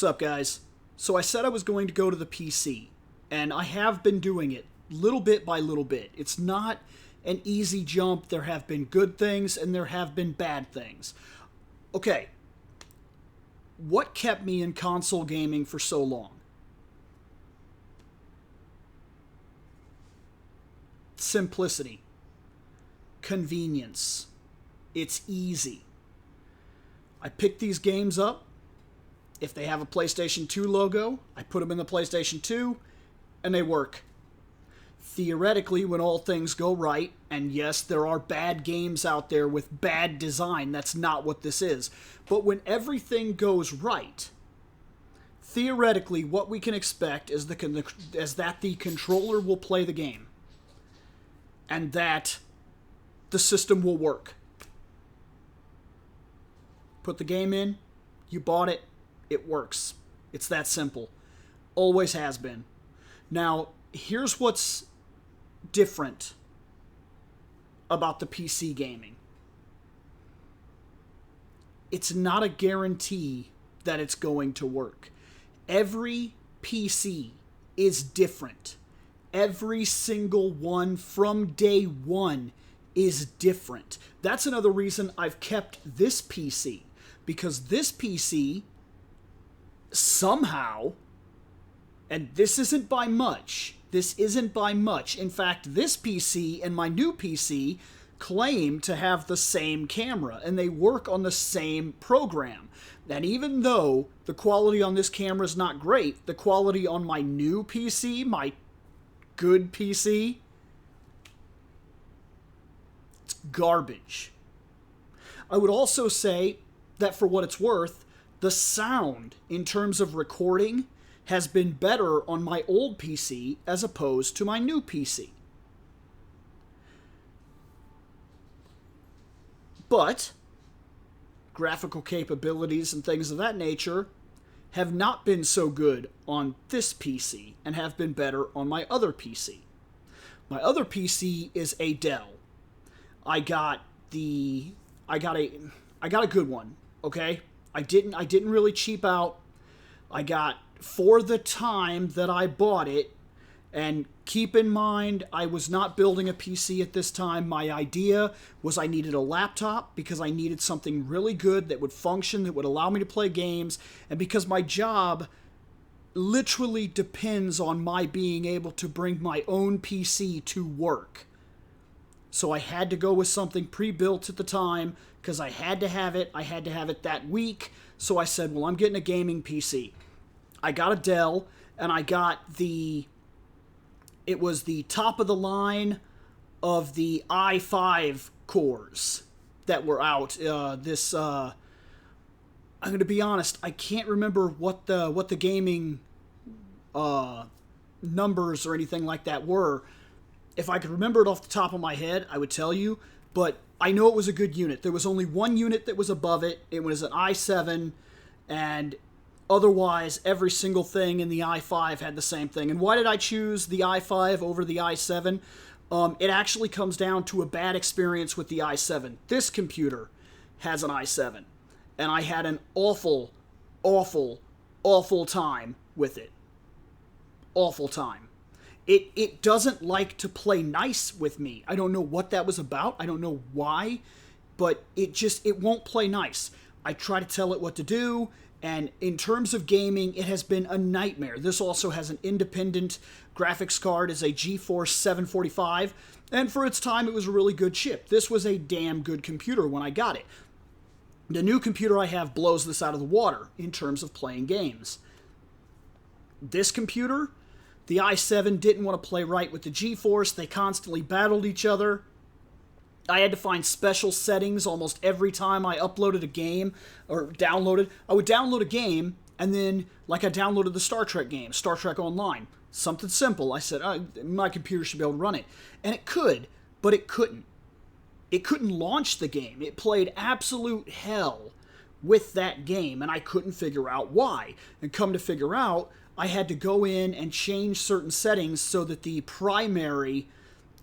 What's up, guys? So I said I was going to go to the PC, and I have been doing it little bit by little bit. It's not an easy jump. There have been good things, and there have been bad things. Okay, what kept me in console gaming for so long? Simplicity. Convenience. It's easy. I pick these games up. If they have a PlayStation 2 logo, I put them in the PlayStation 2, and they work. Theoretically, when all things go right, and yes, there are bad games out there with bad design, that's not what this is. But when everything goes right, theoretically, what we can expect is that the controller will play the game, and that the system will work. Put the game in, you bought it, it works. It's that simple. Always has been. Now, here's what's different about the PC gaming. It's not a guarantee that it's going to work. Every PC is different. Every single one from day one is different. That's another reason I've kept this PC. Because this PC, somehow, and this isn't by much, in fact, this PC and my new PC claim to have the same camera, and they work on the same program. And even though the quality on this camera is not great, the quality on my new PC, my good PC, it's garbage. I would also say that for what it's worth, the sound in terms of recording has been better on my old PC as opposed to my new PC. But graphical capabilities and things of that nature have not been so good on this PC and have been better on my other PC. My other PC is a Dell. I got a good one, okay? I didn't really cheap out. I got, for the time that I bought it, and keep in mind, I was not building a PC at this time. My idea was I needed a laptop because I needed something really good that would function, that would allow me to play games, and because my job literally depends on my being able to bring my own PC to work. So I had to go with something pre-built at the time because I had to have it. I had to have it that week. So I said, well, I'm getting a gaming PC. I got a Dell, and I got it was the top of the line of the i5 cores that were out. I'm going to be honest, I can't remember what the gaming numbers or anything like that were. If I could remember it off the top of my head, I would tell you, but I know it was a good unit. There was only one unit that was above it. It was an i7, and otherwise, every single thing in the i5 had the same thing. And why did I choose the i5 over the i7? It actually comes down to a bad experience with the i7. This computer has an i7, and I had an awful, awful, awful time with it. Awful time. It doesn't like to play nice with me. I don't know what that was about. I don't know why, but it won't play nice. I try to tell it what to do, and in terms of gaming, it has been a nightmare. This also has an independent graphics card, as a GeForce 745, and for its time, it was a really good chip. This was a damn good computer when I got it. The new computer I have blows this out of the water in terms of playing games. This computer, the i7 didn't want to play right with the GeForce. They constantly battled each other. I had to find special settings almost every time I uploaded a game or downloaded. I would download a game, and then, like I downloaded the Star Trek game, Star Trek Online. Something simple. I said, my computer should be able to run it. And it could, but it couldn't. It couldn't launch the game. It played absolute hell with that game, and I couldn't figure out why. And come to figure out, I had to go in and change certain settings so that the primary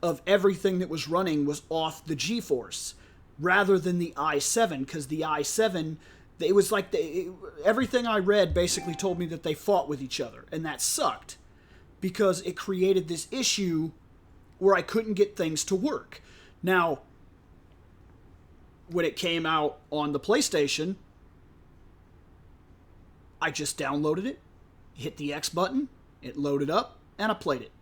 of everything that was running was off the GeForce rather than the i7, because the i7 It was like everything I read basically told me that they fought with each other, and that sucked because it created this issue where I couldn't get things to work. Now, when it came out on the PlayStation, I just downloaded it, hit the X button, it loaded up, and I played it.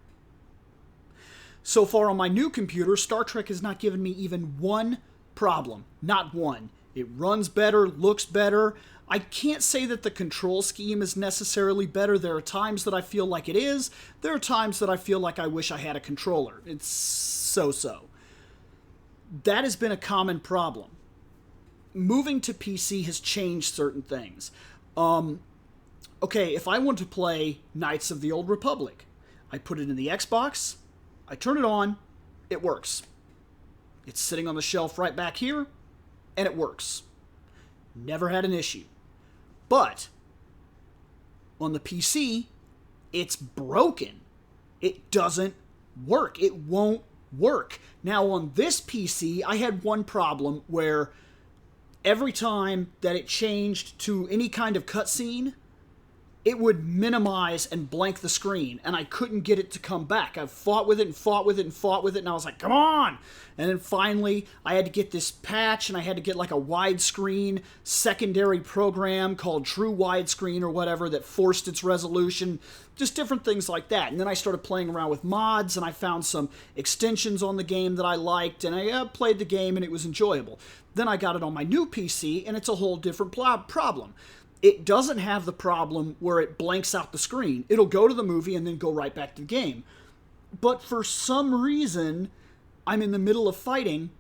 So far on my new computer, Star Trek has not given me even one problem. Not one. It runs better, looks better. I can't say that the control scheme is necessarily better. There are times that I feel like it is. There are times that I feel like I wish I had a controller. It's so-so. That has been a common problem. Moving to PC has changed certain things. Okay, if I want to play Knights of the Old Republic, I put it in the Xbox, I turn it on, it works. It's sitting on the shelf right back here, and it works. Never had an issue. But on the PC, it's broken. It doesn't work. It won't work. Now on this PC, I had one problem where every time that it changed to any kind of cutscene, it would minimize and blank the screen, and I couldn't get it to come back. I fought with it and fought with it and fought with it, and I was like, come on! And then finally, I had to get this patch, and I had to get like a widescreen secondary program called True Widescreen or whatever that forced its resolution. Just different things like that. And then I started playing around with mods, and I found some extensions on the game that I liked, and I played the game, and it was enjoyable. Then I got it on my new PC, and it's a whole different problem. It doesn't have the problem where it blanks out the screen. It'll go to the movie and then go right back to the game. But for some reason, I'm in the middle of fighting,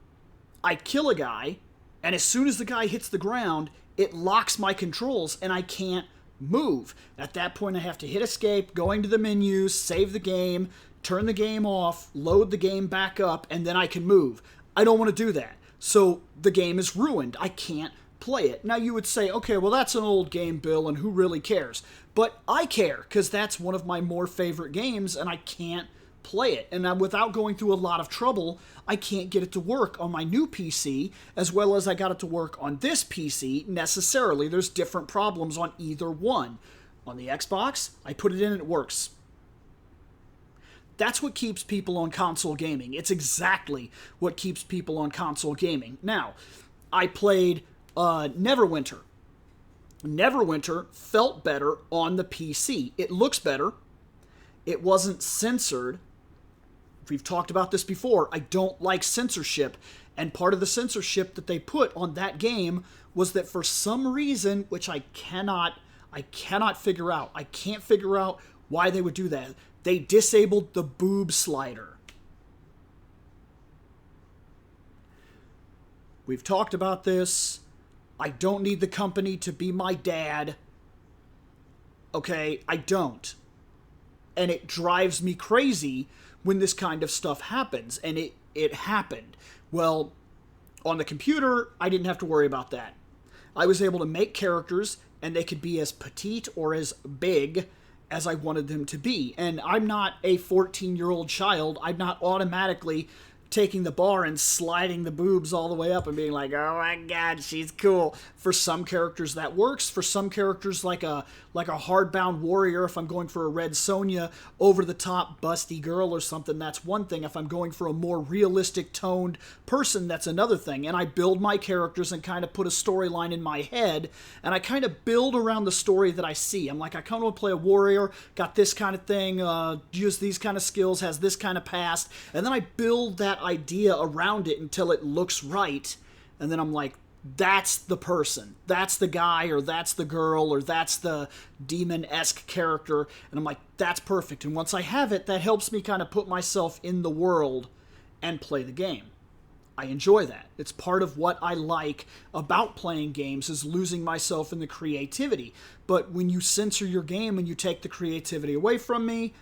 I kill a guy, and as soon as the guy hits the ground, it locks my controls and I can't move. At that point, I have to hit escape, go into the menus, save the game, turn the game off, load the game back up, and then I can move. I don't want to do that. So the game is ruined. I can't play it. Now you would say, okay, well that's an old game, Bill, and who really cares? But I care, because that's one of my more favorite games, and I can't play it. And without going through a lot of trouble, I can't get it to work on my new PC, as well as I got it to work on this PC necessarily. There's different problems on either one. On the Xbox, I put it in and it works. That's what keeps people on console gaming. It's exactly what keeps people on console gaming. Now, I played Neverwinter. Neverwinter felt better on the PC. It looks better. It wasn't censored. We've talked about this before. I don't like censorship. And part of the censorship that they put on that game was that for some reason, which I cannot figure out. I can't figure out why they would do that. They disabled the boob slider. We've talked about this. I don't need the company to be my dad. Okay, I don't. And it drives me crazy when this kind of stuff happens. And it happened. Well, on the computer, I didn't have to worry about that. I was able to make characters, and they could be as petite or as big as I wanted them to be. And I'm not a 14-year-old child. I'm not automatically taking the bar and sliding the boobs all the way up and being like, oh my god, she's cool. For some characters that works. For some characters like a hardbound warrior, if I'm going for a Red Sonja, over-the-top busty girl or something, that's one thing. If I'm going for a more realistic toned person, that's another thing. And I build my characters and kind of put a storyline in my head, and I kind of build around the story that I see. I'm like, I kind of want to play a warrior, got this kind of thing, use these kind of skills, has this kind of past, and then I build that idea around it until it looks right, and then I'm like, that's the person, that's the guy, or that's the girl, or that's the demon-esque character, and I'm like, that's perfect. And once I have it, that helps me kind of put myself in the world and play the game. I enjoy that. It's part of what I like about playing games, is losing myself in the creativity. But when you censor your game and you take the creativity away from me,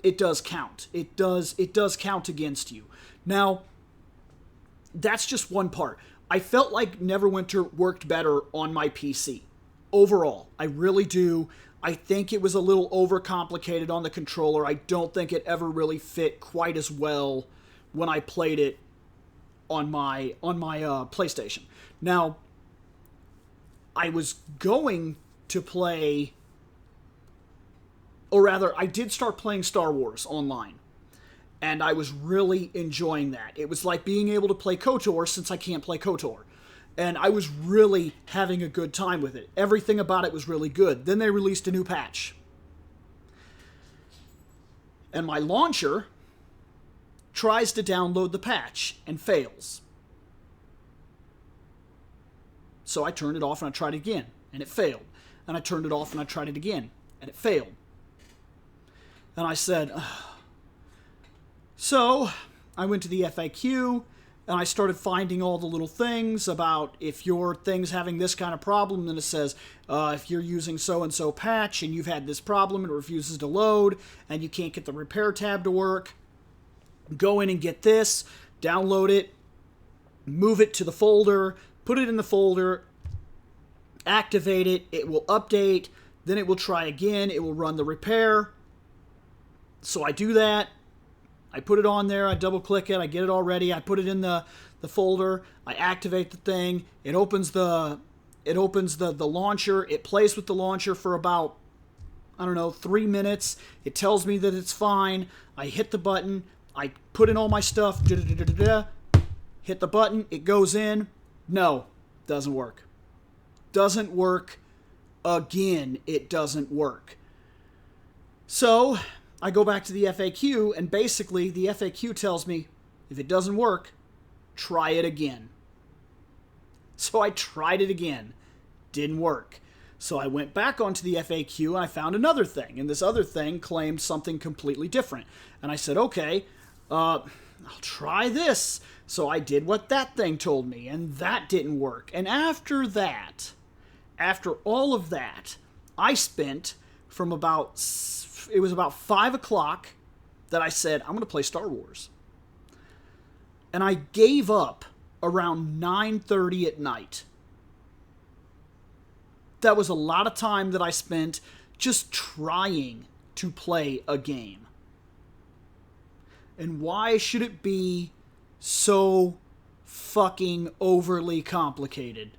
it does count. It does count against you. Now, that's just one part. I felt like Neverwinter worked better on my PC. Overall, I really do. I think it was a little overcomplicated on the controller. I don't think it ever really fit quite as well when I played it on my PlayStation. Now, I was going to play, or rather, I did start playing Star Wars online, and I was really enjoying that. It was like being able to play KOTOR since I can't play KOTOR. And I was really having a good time with it. Everything about it was really good. Then they released a new patch. And my launcher tries to download the patch and fails. So I turned it off and I tried it again, and it failed. And I turned it off and I tried it again, and it failed. And I said, ugh. So I went to the FAQ, and I started finding all the little things about if your thing's having this kind of problem, then it says, if you're using so-and-so patch and you've had this problem, it refuses to load, and you can't get the repair tab to work, go in and get this, download it, move it to the folder, put it in the folder, activate it, it will update, then it will try again, it will run the repair. So I do that. I put it on there, I double click it, I get it all ready, I put it in the folder, I activate the thing, it opens the launcher, it plays with the launcher for about, 3 minutes, it tells me that it's fine, I hit the button, I put in all my stuff, hit the button, it goes in, no, doesn't work. Doesn't work again, it doesn't work. So I go back to the FAQ, and basically the FAQ tells me, if it doesn't work, try it again. So I tried it again. Didn't work. So I went back onto the FAQ, and I found another thing, and this other thing claimed something completely different. And I said, okay, I'll try this. So I did what that thing told me, and that didn't work. And after all of that, I spent from about 5 o'clock that I said, I'm going to play Star Wars. And I gave up around 9:30 at night. That was a lot of time that I spent just trying to play a game. And why should it be so fucking overly complicated?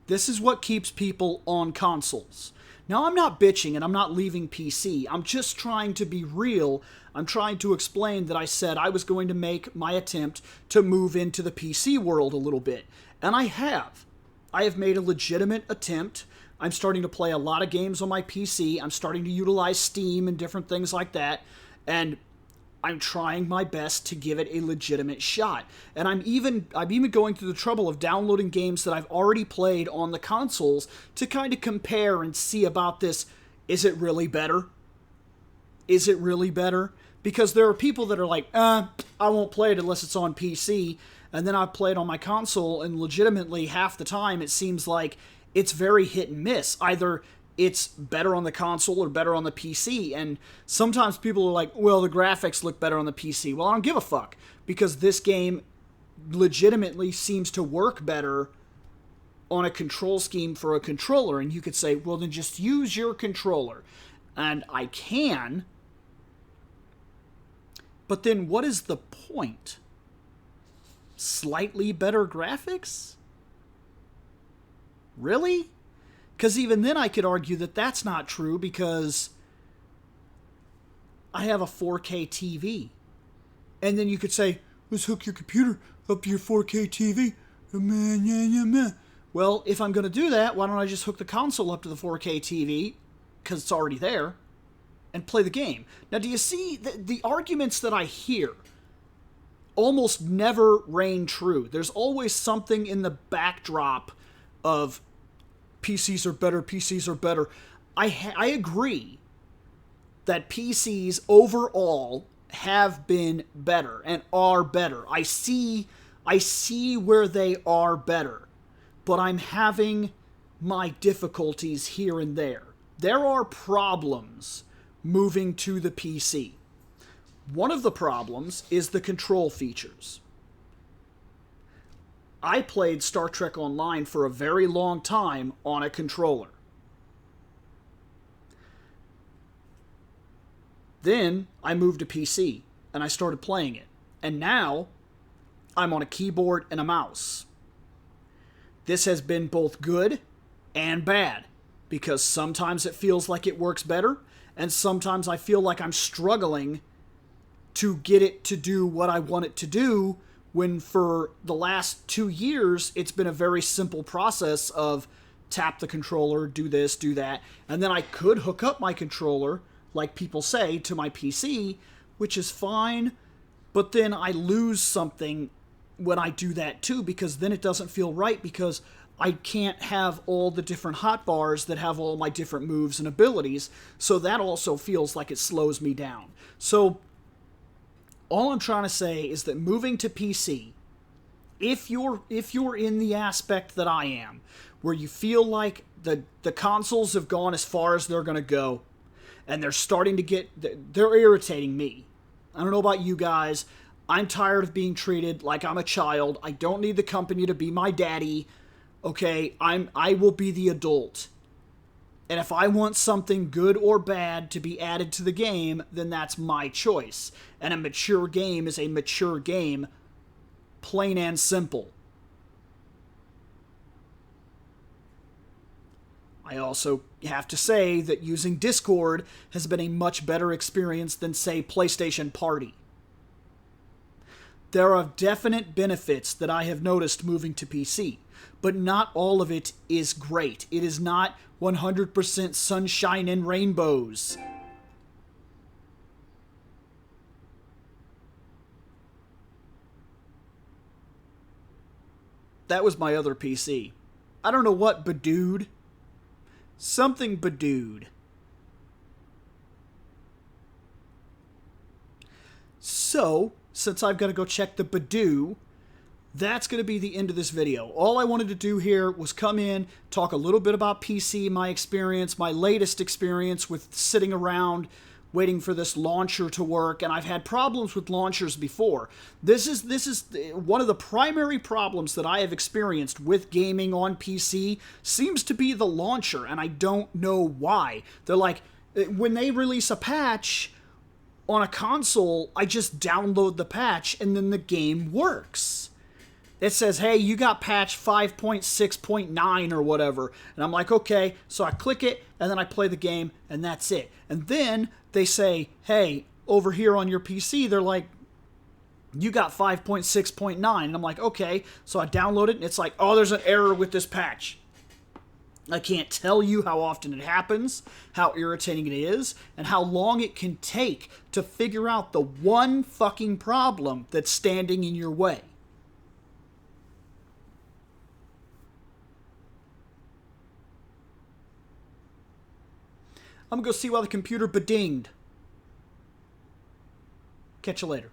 This is what keeps people on consoles. Now, I'm not bitching and I'm not leaving PC. I'm just trying to be real. I'm trying to explain that I said I was going to make my attempt to move into the PC world a little bit. And I have. I have made a legitimate attempt. I'm starting to play a lot of games on my PC. I'm starting to utilize Steam and different things like that. And I'm trying my best to give it a legitimate shot. And I'm even going through the trouble of downloading games that I've already played on the consoles to kind of compare and see about this. Is it really better? Is it really better? Because there are people that are like, I won't play it unless it's on PC. And then I play it on my console, and legitimately half the time it seems like it's very hit and miss. Either it's better on the console or better on the PC. And sometimes people are like, well, the graphics look better on the PC. Well, I don't give a fuck, because this game legitimately seems to work better on a control scheme for a controller. And you could say, well, then just use your controller. And I can. But then what is the point? Slightly better graphics? Really? Because even then I could argue that that's not true, because I have a 4K TV. And then you could say, let's hook your computer up to your 4K TV. Well, if I'm going to do that, why don't I just hook the console up to the 4K TV, because it's already there, and play the game? Now, do you see the arguments that I hear almost never reign true? There's always something in the backdrop of PCs are better, PCs are better. I agree that PCs overall have been better and are better. I see where they are better, but I'm having my difficulties here and there. There are problems moving to the PC. One of the problems is the control features. I played Star Trek Online for a very long time on a controller. Then I moved to PC and I started playing it. And now I'm on a keyboard and a mouse. This has been both good and bad because sometimes it feels like it works better and sometimes I feel like I'm struggling to get it to do what I want it to do, when for the last 2 years it's been a very simple process of tap the controller, do this, do that, and then I could hook up my controller, like people say, to my PC, which is fine, but then I lose something when I do that too, because then it doesn't feel right, because I can't have all the different hotbars that have all my different moves and abilities, so that also feels like it slows me down. So all I'm trying to say is that moving to PC, if you're in the aspect that I am, where you feel like the consoles have gone as far as they're going to go, and they're irritating me. I don't know about you guys. I'm tired of being treated like I'm a child. I don't need the company to be my daddy. Okay, I will be the adult. And if I want something good or bad to be added to the game, then that's my choice. And a mature game is a mature game, plain and simple. I also have to say that using Discord has been a much better experience than, say, PlayStation Party. There are definite benefits that I have noticed moving to PC, but not all of it is great. It is not 100% sunshine and rainbows. That was my other PC. I don't know what badooed. Something badooed. So, since I've got to go check the badoo, that's going to be the end of this video. All I wanted to do here was come in, talk a little bit about PC, my experience, my latest experience with sitting around waiting for this launcher to work, and I've had problems with launchers before. This is one of the primary problems that I have experienced with gaming on PC seems to be the launcher, and I don't know why. They're like, when they release a patch on a console, I just download the patch and then the game works. It says, hey, you got patch 5.6.9 or whatever. And I'm like, okay. So I click it, and then I play the game, and that's it. And then they say, hey, over here on your PC, they're like, you got 5.6.9. And I'm like, okay. So I download it, and it's like, oh, there's an error with this patch. I can't tell you how often it happens, how irritating it is, and how long it can take to figure out the one fucking problem that's standing in your way. I'm going to go see why the computer bedinged. Catch you later.